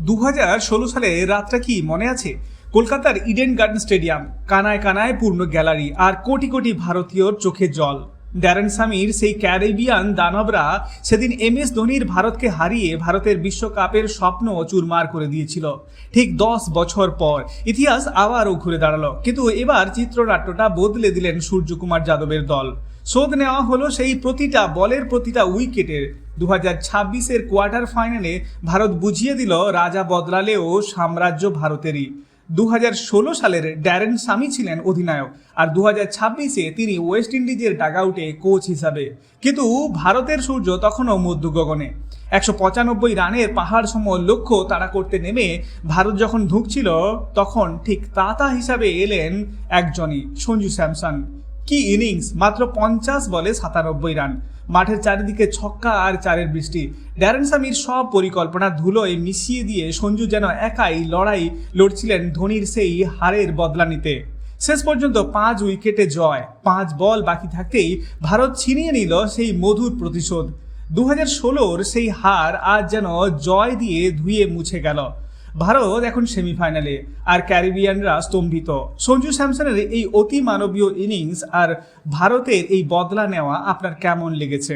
2016 সালে রাতটা কি মনে আছে? কলকাতার ইডেন গার্ডেন স্টেডিয়াম, কানায় কানায় পূর্ণ গ্যালারি আর কোটি কোটি ভারতীয়র চোখে জল। ড্যারেন সামির সেই ক্যারিবিয়ান দানবরা সেদিন MS ধোনির ভারতকে হারিয়ে ভারতের বিশ্বকাপের স্বপ্ন চুরমার করে দিয়েছিল। ঠিক 10 বছর পর ইতিহাস আবারও ঘুরে দাঁড়ালো, কিন্তু এবার চিত্রনাট্যটা বদলে দিলেন সূর্যকুমার যাদবের দল। শোধ নেওয়া হলো সেই প্রতিটা বলের প্রতিটা উইকেটের। 2026-এর কোয়ার্টার ফাইনালে ভারত বুঝিয়ে দিল রাজা বদলালেও সাম্রাজ্য ভারতেরই। 2016 সালের ড্যারেন সামি ছিলেন অধিনায়ক, আর 2026-এ তিনি ওয়েস্ট ইন্ডিজের ডাগআউটে কোচ হিসাবে। কিন্তু ভারতের সূর্য তখনও মধ্য গগনে। 195 রানের পাহাড় সম লক্ষ্য তাড়া করতে নেমে ভারত যখন ঢুকছিল, তখন ঠিক তাতা হিসাবে এলেন একজনই, সঞ্জু স্যামসন। কি ইনিংস! মাত্র 50 বলে 97 রান, মাঠের চারিদিকে ছক্কা আর চারের বৃষ্টি। ড্যারেন সামির সব পরিকল্পনা ধুলোয় মিশিয়ে দিয়ে সঞ্জু যেন একাই লড়াই লড়ছিলেন ধোনির সেই হারের বদলা নিতে। শেষ পর্যন্ত 5 উইকেটে জয়। 5 বল বাকি থাকতেই ভারত ছিনিয়ে নিল সেই মধুর প্রতিশোধ। 2016-র সেই হার আজ যেন জয় দিয়ে ধুয়ে মুছে গেল। ভারত এখন সেমিফাইনালে, আর ক্যারিবিয়ানরা স্তম্ভিত। সঞ্জু স্যামসনের এই অতি মানবীয় ইনিংস আর ভারতের এই বদলা নেওয়া আপনার কেমন লেগেছে?